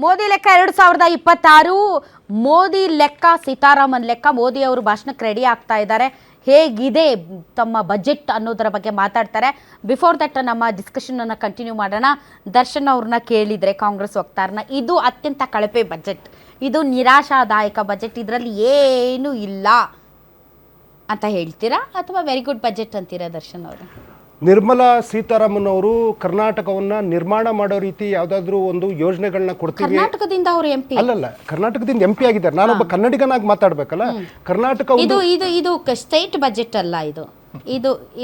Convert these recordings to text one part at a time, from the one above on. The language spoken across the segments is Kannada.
ಮೋದಿ ಲೆಕ್ಕ 2026 ಮೋದಿ ಲೆಕ್ಕ ಸೀತಾರಾಮನ್ ಲೆಕ್ಕ ಮೋದಿ ಅವರು ಭಾಷಣಕ್ಕೆ ರೆಡಿ ಆಗ್ತಾ ಇದ್ದಾರೆ. ಹೇಗಿದೆ ತಮ್ಮ ಬಜೆಟ್ ಅನ್ನೋದರ ಬಗ್ಗೆ ಮಾತಾಡ್ತಾರೆ. ಬಿಫೋರ್ ದಟ್ ನಮ್ಮ ಡಿಸ್ಕಷನ್ ಅನ್ನು ಕಂಟಿನ್ಯೂ ಮಾಡೋಣ. ದರ್ಶನ್ ಅವ್ರನ್ನ ಕೇಳಿದರೆ ಕಾಂಗ್ರೆಸ್ ವಕ್ತಾರನ, ಇದು ಅತ್ಯಂತ ಕಳಪೆ ಬಜೆಟ್, ಇದು ನಿರಾಶಾದಾಯಕ ಬಜೆಟ್, ಇದರಲ್ಲಿ ಏನೂ ಇಲ್ಲ ಅಂತ ಹೇಳ್ತೀರಾ ಅಥವಾ ವೆರಿ ಗುಡ್ ಬಜೆಟ್ ಅಂತೀರಾ ದರ್ಶನ್ ಅವರು? ನಿರ್ಮಲಾ ಸೀತಾರಾಮನ್ ಅವರು ಕರ್ನಾಟಕವನ್ನ ನಿರ್ಮಾಣ ಮಾಡೋ ರೀತಿ ಯಾವ್ದಾದ್ರು ಒಂದು ಯೋಜನೆಗಳನ್ನ ಕೊಡ್ತೀವಿ. ಕರ್ನಾಟಕದಿಂದ ಅವರು ಎಂಪಿ ಅಲ್ಲಲ್ಲ, ಕರ್ನಾಟಕದಿಂದ ಎಂಪಿ ಆಗಿದ್ದಾರೆ. ನಾನೊಬ್ಬ ಕನ್ನಡಿಗನಾಗಿ ಮಾತಾಡ್ಬೇಕಲ್ಲ. ಕರ್ನಾಟಕ ಇದು ಸ್ಟೇಟ್ ಬಜೆಟ್ ಅಲ್ಲ,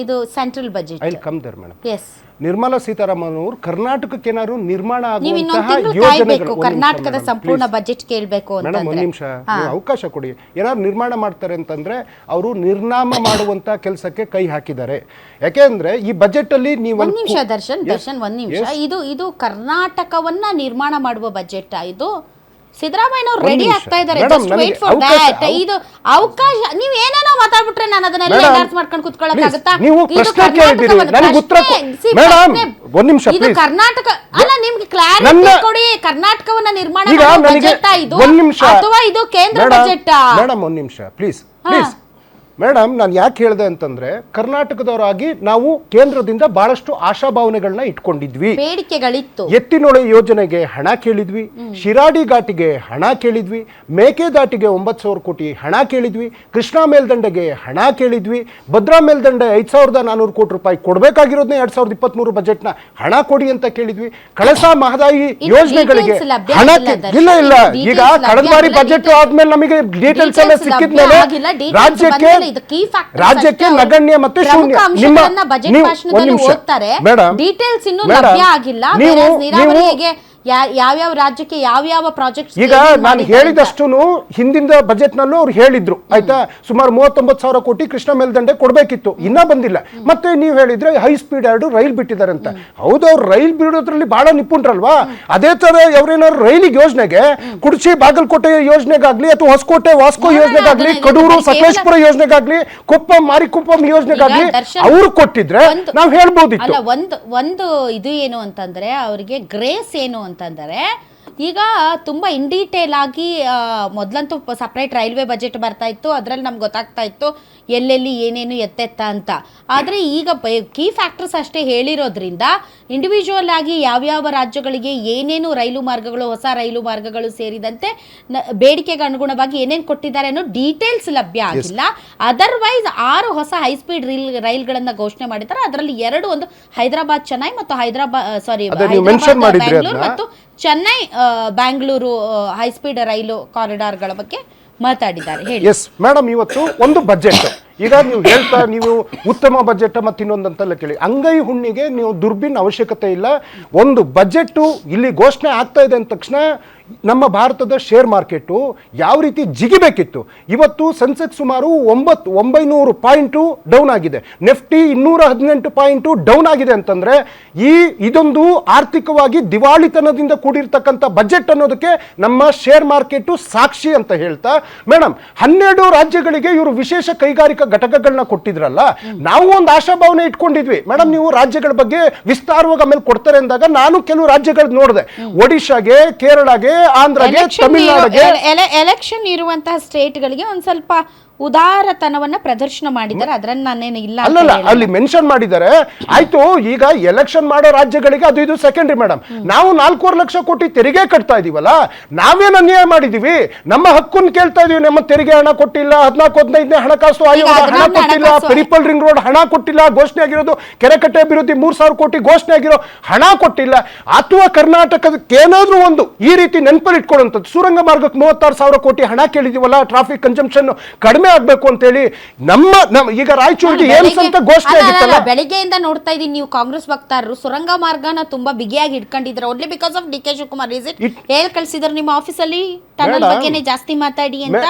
ಇದು central budget. I will come there madam. Yes, Nirmala Sitharaman ಅವರು ಕರ್ನಾಟಕಕ್ಕೆ ಏನಾದ್ರು ನಿರ್ಮಾಣ ಆಗುವಂತಹ ಯೋಜನೆಗಳು, ಕರ್ನಾಟಕದ ಸಂಪೂರ್ಣ ಬಜೆಟ್ ಕೇಳಬೇಕು ಅಂತ ಮೇಡಮ್, ಒಂದ್ ನಿಮಿಷ ಅವಕಾಶ ಕೊಡಿ. ಏನಾದ್ರು ನಿರ್ಮಾಣ ಮಾಡ್ತಾರೆ ಅಂತಂದ್ರೆ ಅವರು ನಿರ್ನಾಮ ಮಾಡುವಂತ ಕೆಲಸಕ್ಕೆ ಕೈ ಹಾಕಿದ್ದಾರೆ. ಯಾಕೆಂದ್ರೆ ಈ ಬಜೆಟ್ ಅಲ್ಲಿ ನೀವು ಒಂದ್ ನಿಮಿಷ ದರ್ಶನ್ ಒಂದ್ ನಿಮಿಷ, ಇದು ಕರ್ನಾಟಕವನ್ನ ನಿರ್ಮಾಣ ಮಾಡುವ ಬಜೆಟ್. ಇದು ಸಿದ್ದರಾಮಯ್ಯ ಅವರು ರೆಡಿ ಆಗ್ತಾ ಇದ್ದಾರೆ. Just wait for that. ಇದು ಅವಕಾಶ, ನೀವು ಏನೇನೋ ಮಾತಾಡ್ಬಿಟ್ರೆ ನಾನು ಅದನ್ನೆಲ್ಲ ಎಂಡಾರ್ಸ್ ಮಾಡ್ಕೊಂಡು ಕೂತ್ಕೊಳ್ಳೋಕ್ಕಾಗುತ್ತಾ? ನೀವು ಪ್ರಶ್ನೆ ಕೇಳಿದಿರಿ, ನನಗೆ ಉತ್ತರ ಮೇಡಮ್ ಒಂದ್ ನಿಮಿಷ ಇದು ಕರ್ನಾಟಕ ಅಲ್ಲ, ನಿಮ್ಗೆ ಕ್ಲಾರಿಟಿ ಕೊಡಿ. ಕರ್ನಾಟಕವನ್ನ ನಿರ್ಮಾಣ ಮಾಡುವ ಬಜೆಟ್ ಇದು ಅಥವಾ ಇದು ಕೇಂದ್ರ ಬಜೆಟ್? ಮೇಡಮ್ ಒಂದ್ ನಿಮಿಷ ಪ್ಲೀಸ್. ಮೇಡಮ್, ನಾನು ಯಾಕೆ ಹೇಳಿದೆ ಅಂತಂದ್ರೆ ಕರ್ನಾಟಕದವರಾಗಿ ನಾವು ಕೇಂದ್ರದಿಂದ ಬಹಳಷ್ಟು ಆಶಾಭಾವನೆಗಳನ್ನ ಇಟ್ಕೊಂಡಿದ್ವಿ, ಬೇಡಿಕೆಗಳಿತ್ತು. ಎತ್ತಿನೊಳೆ ಯೋಜನೆಗೆ ಹಣ ಕೇಳಿದ್ವಿ, ಶಿರಾಡಿ ಘಾಟಿಗೆ ಹಣ ಕೇಳಿದ್ವಿ, ಮೇಕೆದಾಟಿಗೆ 9,000 ಕೋಟಿ ಹಣ ಕೇಳಿದ್ವಿ, ಕೃಷ್ಣಾ ಮೇಲ್ದಂಡೆಗೆ ಹಣ ಕೇಳಿದ್ವಿ, ಭದ್ರಾ ಮೇಲ್ದಂಡೆ 5,400 ಕೋಟಿ ರೂಪಾಯಿ ಕೊಡ್ಬೇಕಾಗಿರೋದನ್ನೇ 2023 ಬಜೆಟ್ ನ ಹಣ ಕೊಡಿ ಅಂತ ಕೇಳಿದ್ವಿ. ಕಳಸಾ ಮಹದಾಯಿ ಯೋಜನೆಗಳಿಗೆ ಹಣ ಇಲ್ಲ. ಈಗ ಕಳೆದ ಬಾರಿ ಬಜೆಟ್ ಆದ್ಮೇಲೆ ನಮಗೆ ಡೀಟೇಲ್ಸ್ ಎಲ್ಲ ಸಿಕ್ಕಿದ್ಮೇಲೆ ರಾಜ್ಯಕ್ಕೆ ನಗಣ್ಯ ಮತ್ತೆ ಶೂನ್ಯ. ಮೇಡಮ್, ಡೀಟೇಲ್ಸ್ ಇನ್ನೂ ಲಭ್ಯ ಆಗಿಲ್ಲ. ನೀರಾವರಿಗೆ ಯಾವ್ಯಾವ ರಾಜ್ಯಕ್ಕೆ ಯಾವ್ಯಾವ ಪ್ರಾಜೆಕ್ಟ್ ಈಗ ನಾನು ಹೇಳಿದಷ್ಟು ಹಿಂದಿನ ಬಜೆಟ್ ನಲ್ಲೂ ಅವ್ರು ಹೇಳಿದ್ರು, ಆಯ್ತಾ, ಸುಮಾರು 39,000 ಕೋಟಿ ಕೃಷ್ಣ ಮೇಲ್ದಂಡೆ ಕೊಡ್ಬೇಕಿತ್ತು, ಇನ್ನ ಬಂದಿಲ್ಲ. ಮತ್ತೆ ನೀವು ಹೇಳಿದ್ರೆ ಹೈ ಸ್ಪೀಡ್ 2 ರೈಲ್ ಬಿಟ್ಟಿದ್ದಾರೆ ಅಂತ. ಹೌದು, ಅವ್ರು ರೈಲ್ ಬಿಡೋದ್ರಲ್ಲಿ ಬಹಳ ನಿಪುಣರಲ್ವಾ? ಅದೇ ತರ ಅವ್ರೇನಾದ್ರು ರೈಲಿಗೆ ಯೋಜನೆಗೆ ಕುಡ್ಚಿ ಬಾಗಲಕೋಟೆ ಯೋಜನೆಗಾಗ್ಲಿ ಅಥವಾ ಹೊಸಕೋಟೆ ವಾಸ್ಕೋ ಯೋಜನೆಗಾಗ್ಲಿ, ಕಡೂರು ಸಕಲೇಶ್ಪುರ ಯೋಜನೆಗಾಗ್ಲಿ, ಕೊಪ್ಪಂ ಮಾರಿಕೊಪ್ಪಂ ಯೋಜನೆಗಾಗ್ಲಿ ಅವ್ರು ಕೊಟ್ಟಿದ್ರೆ ನಾವ್ ಹೇಳ್ಬೋದಿತ್ತು. ಒಂದು ಇದು ಏನು ಅಂತಂದ್ರೆ ಅವರಿಗೆ ಗ್ರೇಸ್ ಏನು ಅಂತಂದರೆ, ಈಗ ತುಂಬ ಇನ್ ಡೀಟೇಲ್ ಆಗಿ ಮೊದಲಂತೂ ಸಪ್ರೇಟ್ ರೈಲ್ವೆ ಬಜೆಟ್ ಬರ್ತಾ ಇತ್ತು, ಅದರಲ್ಲಿ ನಮ್ಗೆ ಗೊತ್ತಾಗ್ತಾ ಇತ್ತು ಎಲ್ಲೆಲ್ಲಿ ಏನೇನು ಎತ್ತೆತ್ತ ಅಂತ. ಆದರೆ ಈಗ ಕೀ ಫ್ಯಾಕ್ಟರ್ಸ್ ಅಷ್ಟೇ ಹೇಳಿರೋದ್ರಿಂದ ಇಂಡಿವಿಜುವಲ್ ಆಗಿ ಯಾವ್ಯಾವ ರಾಜ್ಯಗಳಿಗೆ ಏನೇನು ರೈಲು ಮಾರ್ಗಗಳು, ಹೊಸ ರೈಲು ಮಾರ್ಗಗಳು ಸೇರಿದಂತೆ ಬೇಡಿಕೆಗೆ ಅನುಗುಣವಾಗಿ ಏನೇನು ಕೊಟ್ಟಿದ್ದಾರೆ ಅನ್ನೋ ಡೀಟೇಲ್ಸ್ ಲಭ್ಯ ಆಗಿಲ್ಲ. ಅದರ್ವೈಸ್ 6 ಹೊಸ ಹೈಸ್ಪೀಡ್ ರೈಲ್ಗಳನ್ನು ಘೋಷಣೆ ಮಾಡಿದ್ದಾರೆ. ಅದರಲ್ಲಿ 2, ಒಂದು ಹೈದರಾಬಾದ್ ಚೆನ್ನೈ ಮತ್ತು ಬ್ಯಾಂಗ್ಳೂರು ಮತ್ತು ಚೆನ್ನೈ ಬ್ಯಾಂಗ್ಳೂರು ಹೈಸ್ಪೀಡ್ ರೈಲು ಕಾರಿಡಾರ್ಗಳ ಬಗ್ಗೆ ಮಾತಾಡಿದ್ದಾರೆ. ಹೇಳಿ. ಎಸ್ ಮೇಡಮ್, ಇವತ್ತು ಒಂದು ಬಜೆಟ್ ಈಗ ನೀವು ಉತ್ತಮ ಬಜೆಟ್ ಮತ್ತು ಇನ್ನೊಂದಂತೆಲ್ಲ ಕೇಳಿ, ಅಂಗೈ ಹುಣ್ಣಿಗೆ ನೀವು ದುರ್ಬಿನ್ ಅವಶ್ಯಕತೆ ಇಲ್ಲ. ಒಂದು ಬಜೆಟ್ ಇಲ್ಲಿ ಘೋಷಣೆ ಆಗ್ತಾ ಇದೆ ಅಂದ ತಕ್ಷಣ ನಮ್ಮ ಭಾರತದ ಶೇರ್ ಮಾರ್ಕೆಟು ಯಾವ ರೀತಿ ಜಿಗಿಬೇಕಿತ್ತು. ಇವತ್ತು ಸೆನ್ಸೆಕ್ಸ್ ಸುಮಾರು 900 ಪಾಯಿಂಟು ಡೌನ್ ಆಗಿದೆ, ನಿಫ್ಟಿ 218 ಪಾಯಿಂಟು ಡೌನ್ ಆಗಿದೆ. ಅಂತಂದ್ರೆ ಇದೊಂದು ಆರ್ಥಿಕವಾಗಿ ದಿವಾಳಿತನದಿಂದ ಕೂಡಿರ್ತಕ್ಕಂಥ ಬಜೆಟ್ ಅನ್ನೋದಕ್ಕೆ ನಮ್ಮ ಶೇರ್ ಮಾರ್ಕೆಟು ಸಾಕ್ಷಿ ಅಂತ ಹೇಳ್ತಾ, ಮೇಡಮ್ 12 ರಾಜ್ಯಗಳಿಗೆ ಇವರು ವಿಶೇಷ ಕೈಗಾರಿಕಾ ಘಟಕಗಳನ್ನ ಕೊಟ್ಟಿದ್ರಲ್ಲ, ನಾವು ಒಂದು ಆಶಾಭಾವನೆ ಇಟ್ಕೊಂಡಿದ್ವಿ. ಮೇಡಮ್, ನೀವು ರಾಜ್ಯಗಳ ಬಗ್ಗೆ ವಿಸ್ತಾರವಾಗಿ ಆಮೇಲೆ ಕೊಡ್ತಾರೆ ಅಂದಾಗ ನಾನು ಕೆಲವು ರಾಜ್ಯಗಳು ನೋಡಿದೆ, ಒಡಿಶಾಗೆ, ಕೇರಳಗೆ, ಆಂಧ್ರಗೆ, ತಮಿಳುನಾಡಿಗೆ. ಎಲೆಕ್ಷನ್ ಇರುವಂತಹ ಸ್ಟೇಟ್ಗಳಿಗೆ ಒಂದ್ ಸ್ವಲ್ಪ ಉದಾರತನವನ್ನ ಪ್ರದರ್ಶನ ಮಾಡಿದ್ದಾರೆ. ಅದ್ರಲ್ಲಿ ನಾನೇನು ಇಲ್ಲ ಅಲ್ಲಲ್ಲ, ಅಲ್ಲಿ ಮೆನ್ಷನ್ ಮಾಡಿದ್ದಾರೆ. ಆಯ್ತು, ಈಗ ಎಲೆಕ್ಷನ್ ಮಾಡೋ ರಾಜ್ಯಗಳಿಗೆ ಅದು ಇದು ಸೆಕೆಂಡ್ರಿ. ಮೇಡಮ್, ನಾವು 4.5 ಲಕ್ಷ ಕೋಟಿ ತೆರಿಗೆ ಕಟ್ತಾ ಇದೀವಲ್ಲ, ನಾವೇನು ಅನ್ಯಾಯ ಮಾಡಿದೀವಿ? ನಮ್ಮ ಹಕ್ಕನ್ನು ಕೇಳ್ತಾ ಇದೀವಿ. ನಮ್ಮ ತೆರಿಗೆ ಹಣ ಕೊಟ್ಟಿಲ್ಲ, 14-15ನೇ ಹಣಕಾಸು ಆಯೋಗ ಹಣ ಕೊಟ್ಟಿಲ್ಲ, ಪೆರಿಪಲ್ ರಿಂಗ್ ರೋಡ್ ಹಣ ಕೊಟ್ಟಿಲ್ಲ, ಘೋಷಣೆ ಆಗಿರೋದು ಕೆರೆಕಟ್ಟೆ ಅಭಿವೃದ್ಧಿ 3,000 ಕೋಟಿ ಘೋಷಣೆ ಆಗಿರೋ ಹಣ ಕೊಟ್ಟಿಲ್ಲ. ಅಥವಾ ಕರ್ನಾಟಕಕ್ಕೆ ಏನಾದ್ರೂ ಒಂದು ಈ ರೀತಿ ನೆನಪಲ್ಲಿ ಇಟ್ಕೊಳ್ಳುವಂಥದ್ದು, ಸುರಂಗ ಮಾರ್ಗಕ್ಕೆ 36,000 ಕೋಟಿ ಹಣ ಕೇಳಿದೀವಲ್ಲ, ಟ್ರಾಫಿಕ್ ಕನ್ಸಂಪ್ಷನ್ ಕಡಿಮೆ ಆಗ್ಬೇಕು ಅಂತ ಹೇಳಿ ನಮ್ಮ ಈಗ ರಾಯಚೂರಿಗೆ ಏಮ್ಸ್ ಅಂತ ಘೋಷಣೆ ಆಗಿತ್ತಲ್ಲ. ಬೆಳಿಗ್ಗೆಯಿಂದ ನೋಡ್ತಾ ಇದೀನಿ, ನೀವು ಕಾಂಗ್ರೆಸ್ ವಕ್ತಾರರು ಸುರಂಗ ಮಾರ್ಗನ ತುಂಬಾ ಬಿಗಿಯಾಗಿ ಇಟ್ಕೊಂಡಿದ್ರೆ only because of D K Shivakumar. ಹೇಳಿ ಕಳ್ಸಿದ್ರು ನಿಮ್ಮ ಆಫೀಸಲ್ಲಿ ಟನಲ್ ಬಗ್ಗೆನೇ ಜಾಸ್ತಿ ಮಾತಾಡಿ ಅಂತ.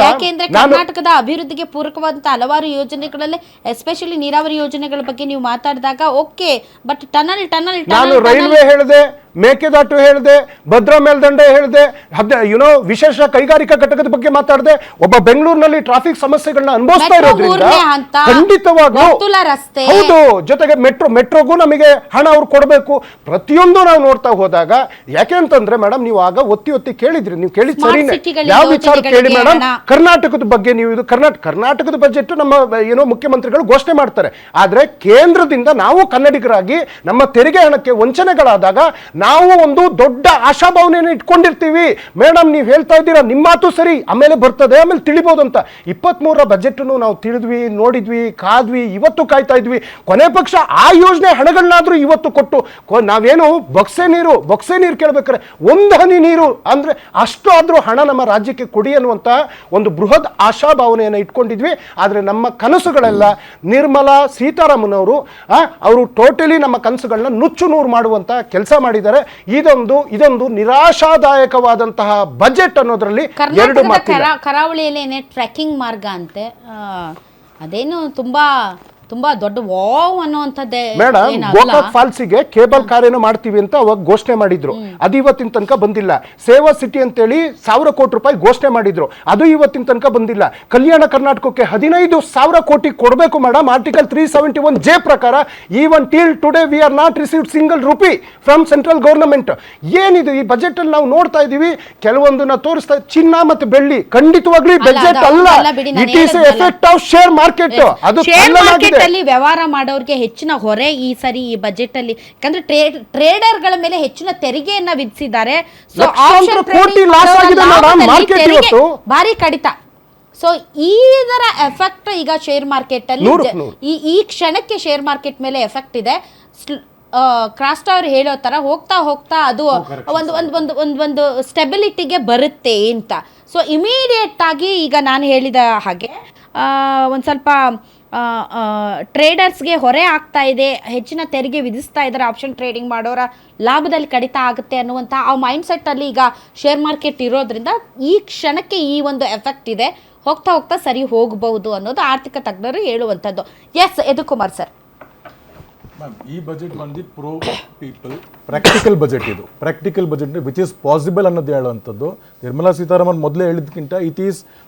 ಯಾಕೆಂದ್ರೆ ಕರ್ನಾಟಕದ ಅಭಿವೃದ್ಧಿಗೆ ಪೂರಕವಾದಂತ ಹಲವಾರು ಯೋಜನೆಗಳಲ್ಲಿ, ಎಸ್ಪೆಷಲಿ ನೀರಾವರಿ ಯೋಜನೆಗಳ ಬಗ್ಗೆ ನೀವು ಮಾತಾಡಿದಾಗ ಓಕೆ, ಬಟ್ ಟನಲ್ ನಾನು ರೈಲ್ವೆ ಹೇಳಿದೆ, ಮೇಕೆದಾಟು ಹೇಳಿದೆ, ಭದ್ರಾ ಮೇಲ್ದಂಡೆ ಹೇಳಿದೆ, ವಿಶೇಷ ಕೈಗಾರಿಕಾ ಘಟಕದ ಬಗ್ಗೆ ಮಾತಾಡಿದೆ. ಒಬ್ಬ ಬೆಂಗಳೂರಿನಲ್ಲಿ ಟ್ರಾಫಿಕ್ ಸಮಸ್ಯೆಗಳನ್ನ ಅನುಭವಿಸ್ತಾ ಮೆಟ್ರೋ ಇರೋದ್ರಿಂದ ಮೂರನೇ ಹಂತ, ಖಂಡಿತವಾಗ್ಲೂ ವರ್ತುಲ ರಸ್ತೆ. ಹೌದು, ಜೊತೆಗೆ ಮೆಟ್ರೋಗೂ ನಮಗೆ ಹಣ ಅವ್ರು ಕೊಡಬೇಕು. ಪ್ರತಿಯೊಂದು ನಾವು ನೋಡ್ತಾ ಹೋದಾಗ, ಯಾಕೆ ಅಂತಂದ್ರೆ ಮೇಡಮ್, ನೀವು ಆಗ ಒತ್ತಿ ಕೇಳಿದ್ರಿ, ನೀವು ಕೇಳಿದ್ Smart ಸರಿನೇ. cityಗಳ ಯಾವ ವಿಚಾರ ಕೇಳಿ ಯೋಜನೆಗಳಿಗೆ ಮೇಡಮ್, ಹಣ. ಕರ್ನಾಟಕದ ಬಗ್ಗೆ ನೀವು ಇದು ಕರ್ನಾಟಕದ ಬಜೆಟ್ ನಮ್ಮ ಮುಖ್ಯಮಂತ್ರಿಗಳು ಘೋಷಣೆ ಮಾಡ್ತಾರೆ. ಆದ್ರೆ ಕೇಂದ್ರದಿಂದ ನಾವು ಕನ್ನಡಿಗರಾಗಿ ನಮ್ಮ ತೆರಿಗೆ ಹಣಕ್ಕೆ ವಂಚನೆಗಳಾದಾಗ ನಾವು ಒಂದು ದೊಡ್ಡ ಆಶಾಭಾವನೆಯನ್ನು ಇಟ್ಕೊಂಡಿರ್ತೀವಿ. ಮೇಡಮ್, ನೀವು ಹೇಳ್ತಾ ಇದ್ದೀರಾ, ನಿಮ್ಮ ಮಾತು ಸರಿ, ಆಮೇಲೆ ಬರ್ತದೆ, ಆಮೇಲೆ ತಿಳಿಬಹುದು ಅಂತ. 23ರ ಬಜೆಟ್ ನಾವು ತಿಳಿದ್ವಿ, ನೋಡಿದ್ವಿ, ಕಾದ್ವಿ, ಇವತ್ತು ಕಾಯ್ತಾ ಇದ್ವಿ. ಕೊನೆ ಪಕ್ಷ ಆ ಯೋಜನೆ ಹಣಗಳನ್ನಾದ್ರೂ ಇವತ್ತು ಕೊಟ್ಟು ನಾವೇನು ಬೊಕ್ಸೆ ನೀರು ಕೇಳ್ಬೇಕಾರೆ ಒಂದು ಹನಿ ನೀರು ಅಂದ್ರೆ ಅಷ್ಟು ಆದ್ರೂ ಹಣ ನಮ್ಮ ರಾಜ್ಯಕ್ಕೆ ಕೊಡಿ ಅನ್ನುವಂತ ಒಂದು ಬೃಹತ್ ಆಶಾಭಾವನೆಯನ್ನು ಇಟ್ಕೊಂಡಿದ್ವಿ. ಆದ್ರೆ ನಮ್ಮ ಕನಸುಗಳೆಲ್ಲ ನಿರ್ಮಲಾ ಸೀತಾರಾಮನ್ ಅವರು ಟೋಟಲಿ ನಮ್ಮ ಕನಸುಗಳನ್ನ ನುಚ್ಚು ನೂರು ಮಾಡುವಂತ ಕೆಲಸ ಮಾಡಿದ್ದಾರೆ. ಇದೊಂದು ನಿರಾಶಾದಾಯಕವಾದಂತಹ ಬಜೆಟ್ ಅನ್ನೋದ್ರಲ್ಲಿ ಎರಡು ಮಾತಿಲ್ಲ. ಕರಾವಳಿಯಲ್ಲಿ ಟ್ರೆಕ್ಕಿಂಗ್ ಮಾರ್ಗ ಅಂತೆ, ಅದೇನು ತುಂಬಾ ದೊಡ್ಡ ವಾವ್ ಅನ್ನುವಂಥದ್ದೇ ಮೇಡಮ್, ಗೋಕಾಕ್ ಫಾಲ್ಸಿಗೆ ಕೇಬಲ್ ಕಾರ್ ಏನೋ ಮಾಡ್ತೀವಿ ಅಂತ ಅವಾಗ ಘೋಷಣೆ ಮಾಡಿದ್ರು. ಅದು ಇವತ್ತಿನ ತನಕ ಬಂದಿಲ್ಲ. ಸೇವಾ ಸಿಟಿ ಅಂತೇಳಿ 1,000 ಕೋಟಿ ರೂಪಾಯಿ ಘೋಷಣೆ ಮಾಡಿದ್ರು, ಅದು ಇವತ್ತಿನ ತನಕ ಬಂದಿಲ್ಲ. ಕಲ್ಯಾಣ ಕರ್ನಾಟಕಕ್ಕೆ 15,000 ಕೋಟಿ ಕೊಡಬೇಕು ಮೇಡಮ್, ಆರ್ಟಿಕಲ್ 371J ಪ್ರಕಾರ. Even till today we are not received single rupee from central government. ಏನಿದು ಈ ಬಜೆಟ್ ಅಲ್ಲಿ ನಾವು ನೋಡ್ತಾ ಇದೀವಿ, ಕೆಲವೊಂದನ್ನ ತೋರಿಸ್ತಾ, ಚಿನ್ನ ಮತ್ತು ಬೆಳ್ಳಿ ಖಂಡಿತವಾಗ್ಲೂ ಬಜೆಟ್ ಅಲ್ಲ, it is effect of share market. ಅದು ಮಾರ್ಕೆಟ್ ಅಲ್ಲಿ ವ್ಯವಹಾರ ಮಾಡೋರಿಗೆ ಹೆಚ್ಚಿನ ಹೊರೆ ಈ ಸರಿ ಈ ಬಜೆಟ್ ಅಲ್ಲಿ, ಯಾಕಂದ್ರೆ ಟ್ರೇಡರ್ಗಳ ಮೇಲೆ ಹೆಚ್ಚಿನ ತೆರಿಗೆಯನ್ನ ವಿಧಿಸಿದ್ದಾರೆ. ಸೊ ಭಾರಿ ಕಡಿತ. ಸೊ ಇದರ ಎಫೆಕ್ಟ್ ಈಗ ಶೇರ್ ಮಾರ್ಕೆಟ್ ಅಲ್ಲಿ ಈ ಕ್ಷಣಕ್ಕೆ ಶೇರ್ ಮಾರ್ಕೆಟ್ ಮೇಲೆ ಎಫೆಕ್ಟ್ ಇದೆ. ಕ್ರಾಸ್ಟ್ ಅವ್ರು ಹೇಳೋ ತರ ಹೋಗ್ತಾ ಅದು ಒಂದು ಸ್ಟೆಬಿಲಿಟಿಗೆ ಬರುತ್ತೆ ಅಂತ. ಸೊ ಇಮಿಡಿಯೇಟ್ ಆಗಿ ಈಗ ನಾನು ಹೇಳಿದ ಹಾಗೆ ಒಂದು ಸ್ವಲ್ಪ ಟ್ರೇಡರ್ಸ್ಗೆ ಹೊರೆ ಆಗ್ತಾ ಇದೆ, ಹೆಚ್ಚಿನ ತೆರಿಗೆ ವಿಧಿಸ್ತಾ ಇದ್ದಾರೆ, ಆಪ್ಷನ್ ಟ್ರೇಡಿಂಗ್ ಮಾಡೋರ ಲಾಭದಲ್ಲಿ ಕಡಿತ ಆಗುತ್ತೆ ಅನ್ನುವಂಥ ಆ ಮೈಂಡ್ ಸೆಟ್ಟಲ್ಲಿ ಈಗ ಶೇರ್ ಮಾರ್ಕೆಟ್ ಇರೋದ್ರಿಂದ ಈ ಕ್ಷಣಕ್ಕೆ ಈ ಒಂದು ಎಫೆಕ್ಟ್ ಇದೆ. ಹೋಗ್ತಾ ಸರಿ ಹೋಗಬಹುದು ಅನ್ನೋದು ಆರ್ಥಿಕ ತಜ್ಞರು ಹೇಳುವಂಥದ್ದು. ಎಸ್ ಯದುಕುಮಾರ್ ಸರ್, ಮ್ಯಾಮ್, ಈ ಬಜೆಟ್ ಬಂದು ಪ್ರೋ ಪೀಪಲ್ ಪ್ರಾಕ್ಟಿಕಲ್ ಬಜೆಟ್. ಇದು practical budget which is possible ಅನ್ನೋದು ಹೇಳುವಂಥದ್ದು. ನಿರ್ಮಲಾ ಸೀತಾರಾಮನ್ ಮೊದಲೇ ಹೇಳಿದ್ಕಿಂತ ಇಟ್ ಈಸ್